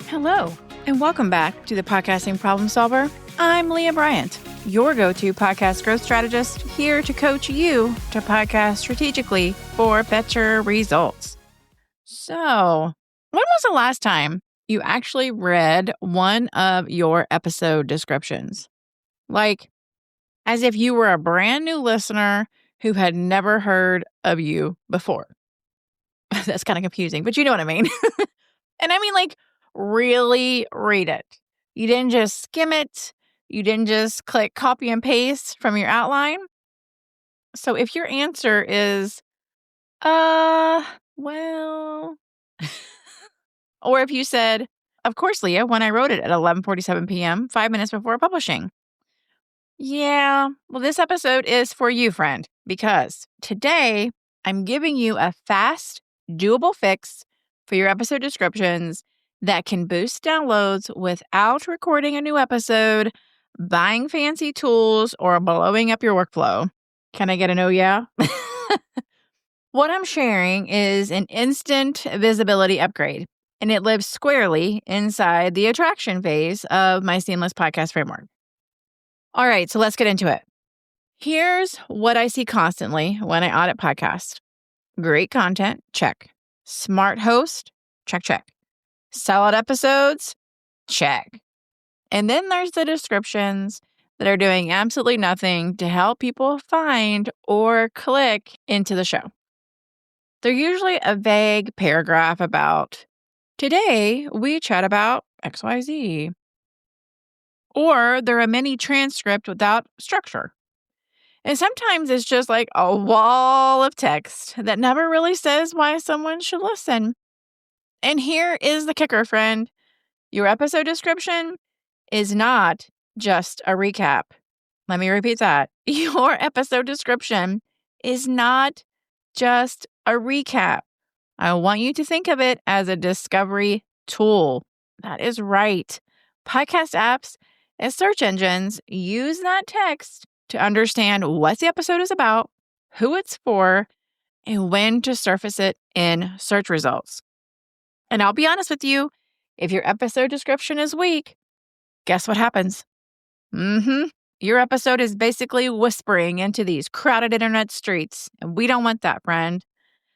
Hello, and welcome back to the Podcasting Problem Solver. I'm Leah Bryant, your go-to podcast growth strategist, here to coach you to podcast strategically for better results. So, when was the last time you actually read one of your episode descriptions? Like, as if you were a brand new listener who had never heard of you before. That's kind of confusing, but you know what I mean. And I mean, really read it. You didn't just skim it. You didn't just click copy and paste from your outline. So if your answer is, well, or if you said, of course, Leah, when I wrote it at 11:47 p.m., 5 minutes before publishing. Yeah, well, this episode is for you, friend, because today I'm giving you a fast, doable fix for your episode descriptions that can boost downloads without recording a new episode, buying fancy tools, or blowing up your workflow. Can I get an oh yeah? What I'm sharing is an instant visibility upgrade, and it lives squarely inside the attraction phase of my seamless podcast framework. All right, so let's get into it. Here's what I see constantly when I audit podcasts. Great content, check. Smart host, check, check. Solid episodes, check. And then there's the descriptions that are doing absolutely nothing to help people find or click into the show. They're usually a vague paragraph about, today we chat about XYZ. Or they're a mini transcript without structure. And sometimes it's just like a wall of text that never really says why someone should listen. And here is the kicker, friend. Your episode description is not just a recap. Let me repeat that. Your episode description is not just a recap. I want you to think of it as a discovery tool. That is right. Podcast apps and search engines use that text to understand what the episode is about, who it's for, and when to surface it in search results. And I'll be honest with you, if your episode description is weak, guess what happens? Your episode is basically whispering into these crowded internet streets, and we don't want that, friend.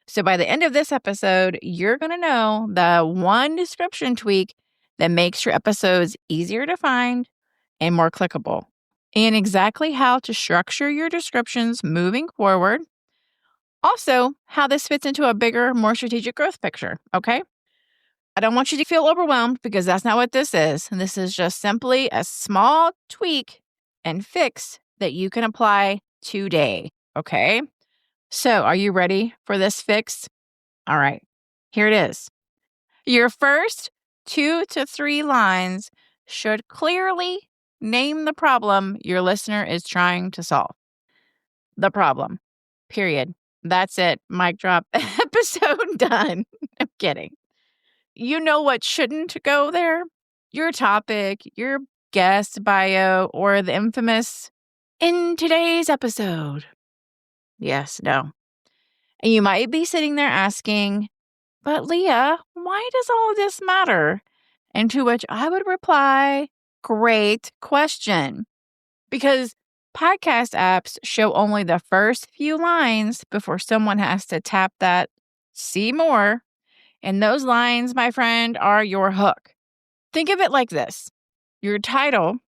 So by the end of this episode, you're going to know the one description tweak that makes your episodes easier to find and more clickable, and exactly how to structure your descriptions moving forward. Also, how this fits into a bigger, more strategic growth picture, okay? I don't want you to feel overwhelmed because that's not what this is. And this is just simply a small tweak and fix that you can apply today, okay? So, are you ready for this fix? All right, here it is. Your first 2 to 3 lines should clearly name the problem your listener is trying to solve. The problem. Period. That's it. Mic drop. Episode done. I'm kidding. You know what shouldn't go there? Your topic, your guest bio, or the infamous in today's episode. Yes, no. And you might be sitting there asking, but Leah, why does all of this matter? And to which I would reply, great question. Because podcast apps show only the first few lines before someone has to tap that see more. And those lines, my friend, are your hook. Think of it like this. Your title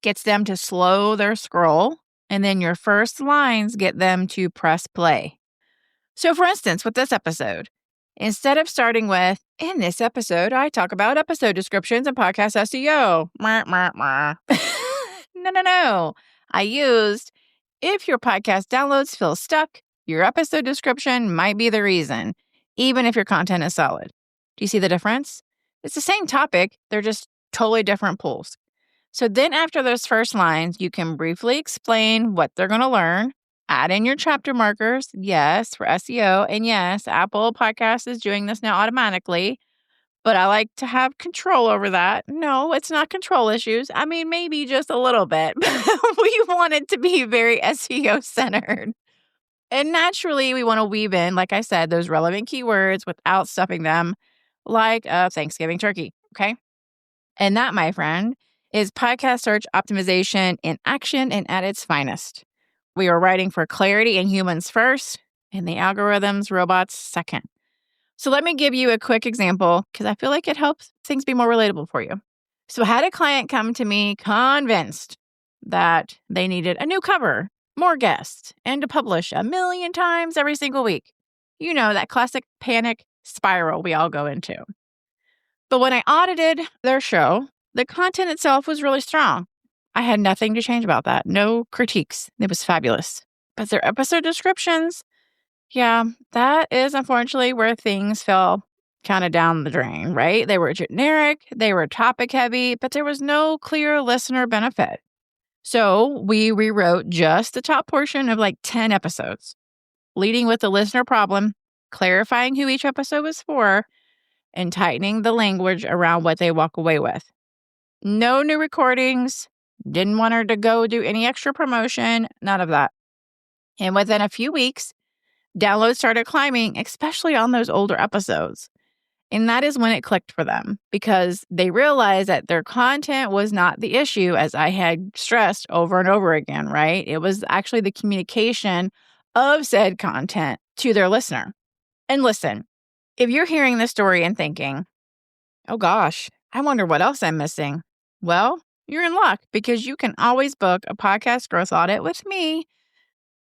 gets them to slow their scroll, and then your first lines get them to press play. So for instance, with this episode, instead of starting with, in this episode, I talk about episode descriptions and podcast SEO. No. I used, if your podcast downloads feel stuck, your episode description might be the reason, even if your content is solid. Do you see the difference? It's the same topic. They're just totally different pools. So then after those first lines, you can briefly explain what they're going to learn, add in your chapter markers, yes, for SEO, and yes, Apple Podcasts is doing this now automatically, but I like to have control over that. No, it's not control issues. I mean, maybe just a little bit, but we want it to be very SEO centered. And naturally, we want to weave in, like I said, those relevant keywords without stuffing them like a Thanksgiving turkey, okay? And that, my friend, is podcast search optimization in action and at its finest. We are writing for clarity and humans first, and the algorithms, robots second. So let me give you a quick example because I feel like it helps things be more relatable for you. So I had a client come to me convinced that they needed a new cover, more guests, and to publish 1,000,000 times every single week. You know, that classic panic spiral we all go into. But when I audited their show, the content itself was really strong. I had nothing to change about that. No critiques. It was fabulous. But their episode descriptions, yeah, that is unfortunately where things fell kind of down the drain, right? They were generic, they were topic heavy, but there was no clear listener benefit. So we rewrote just the top portion of like 10 episodes, leading with the listener problem, clarifying who each episode was for, and tightening the language around what they walk away with. No new recordings, didn't want her to go do any extra promotion, none of that. And within a few weeks, downloads started climbing, especially on those older episodes. And that is when it clicked for them because they realized that their content was not the issue, as I had stressed over and over again, right? It was actually the communication of said content to their listener. And listen, if you're hearing this story and thinking, oh gosh, I wonder what else I'm missing. Well, you're in luck because you can always book a podcast growth audit with me.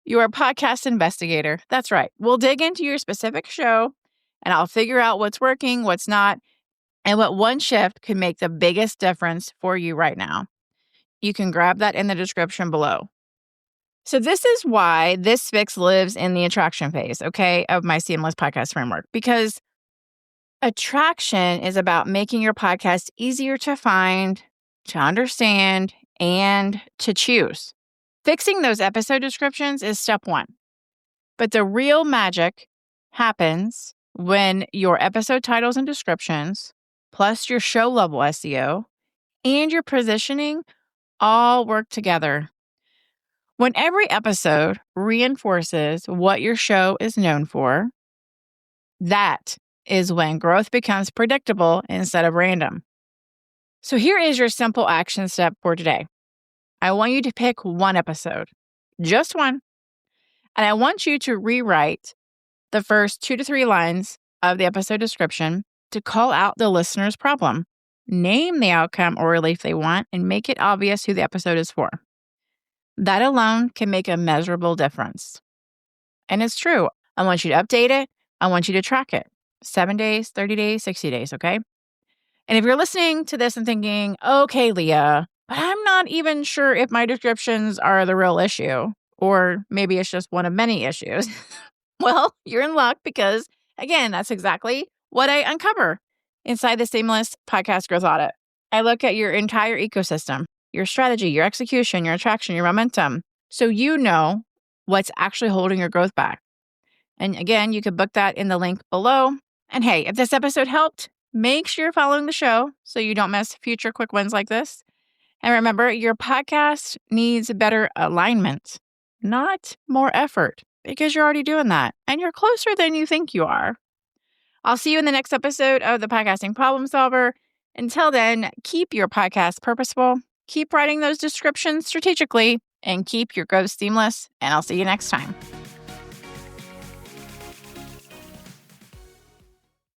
You're a podcast investigator. That's right. We'll dig into your specific show and I'll figure out what's working, what's not, and what one shift could make the biggest difference for you right now. You can grab that in the description below. So this is why this fix lives in the attraction phase, okay, of my Seamless Podcast Framework, because attraction is about making your podcast easier to find, to understand, and to choose. Fixing those episode descriptions is step one. But the real magic happens when your episode titles and descriptions, plus your show level SEO, and your positioning all work together. When every episode reinforces what your show is known for, that is when growth becomes predictable instead of random. So here is your simple action step for today. I want you to pick one episode, just one, and I want you to rewrite the first 2 to 3 lines of the episode description to call out the listener's problem, name the outcome or relief they want, and make it obvious who the episode is for. That alone can make a measurable difference. And it's true. I want you to update it. I want you to track it. 7 days, 30 days, 60 days, okay? And if you're listening to this and thinking, okay, Leah, but I'm not even sure if my descriptions are the real issue, or maybe it's just one of many issues. Well, you're in luck because, again, that's exactly what I uncover inside the Seamless Podcast Growth Audit. I look at your entire ecosystem, your strategy, your execution, your attraction, your momentum, so you know what's actually holding your growth back. And again, you can book that in the link below. And hey, if this episode helped, make sure you're following the show so you don't miss future quick wins like this. And remember, your podcast needs better alignment, not more effort, because you're already doing that and you're closer than you think you are. I'll see you in the next episode of the Podcasting Problem Solver. Until then, keep your podcast purposeful, keep writing those descriptions strategically, and keep your growth seamless. And I'll see you next time.